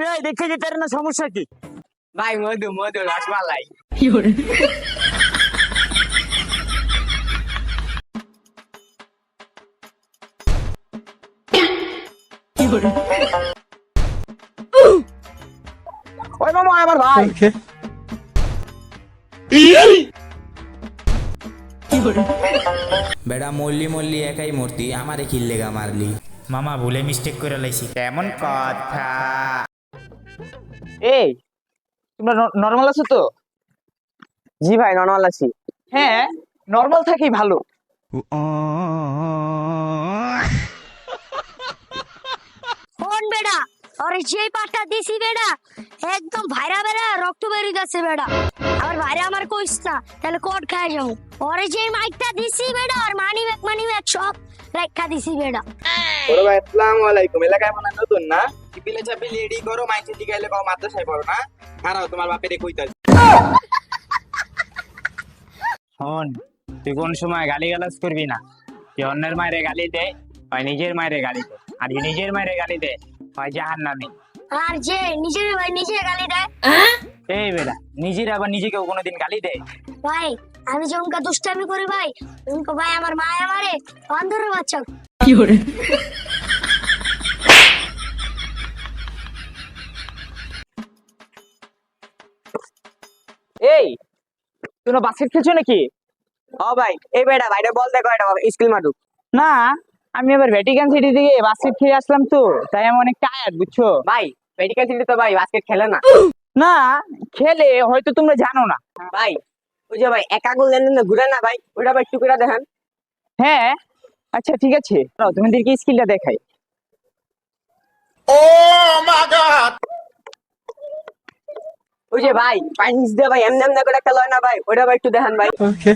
ভাই দেখে যেতে না, সমস্যা কি? ভাই মধু মধু রসমালাই। ওই মামা আমার ভাই। বেড়া মল্লি মল্লি একাই মূর্তি আমারে কিল্লেগা মারলি। মামা ভুলে মিস্টেক করে লাইছি। কেমন কথা? এই তোমরা নরমাল আছো তো? জি ভাই নর্মাল আছি। হ্যাঁ, নরমাল থাকেই ভালো। ফোন বেড়া আর যেই পাটা দিছি বেড়া একদম ভাইরা বেড়া রক্ত বেরিয়ে যাচ্ছে বেড়া। আর ভাইরা আমার কইস না তাহলে কোড খায় যাবো। ওরে যে মাইকটা দিছি বেড়া আর মানি ব্যাগ সব রেখা দিছি বেড়া। বড় ভাই আসসালামু আলাইকুম। এলাকায় মনে নতুন না? টিপিলে চাপিলে রেডি করো, মাইকে দিগাইলে কও মাদ্রাসায় পড়ো না। খারাও তোমার বাপেরে কইতাছি। শোন, তুই কোন সময় গালিগালাজ করবি না। তুই অন্যের মায়েরে গালি দে, হয় নিজের মায়েরে গালি দে। আর যে নিজের মায়েরে গালি দে, হয় জাহান্নামে। আর যে নিজের ভাই নিজে গালি দেয়। এই বেটা, নিজের আবার নিজেকেও কোনোদিন গালি দেয়? ভাই আমি যেমনকা দুষ্টামি করি ভাই উনকো ভাই আমার মা আমারে বান্দরের বাচ্চা। এই তোমরা বাস্কেট খেলছো নাকি? ও ভাই এই বেটা বাইরে বল দেখো, এটা স্কিল মারুক। না, আমি আবার ভ্যাটিকান সিটি থেকে বাস্কেট খেলে আসলাম তো, তাই আমি অনেক টায়ার্ড, বুঝছো? ভাই মেডিকেল সিটি তো ভাই বাস্কেট খেলে না। না, খেলে হয়তো তোমরা জানো না। ভাই ওই যে ভাই একা গোল দেন না ঘুরে না ভাই, ওটা ভাই একটু করে দেখেন। হ্যাঁ আচ্ছা ঠিক আছে, তোমাদেরকে স্কিলটা দেখাই। ওই যে ভাই পাইনিস দিয়ে ভাই এমনি এমনি করে খেলা হয় না ভাই, ওটা ভাই একটু দেখেন ভাই। ওকে।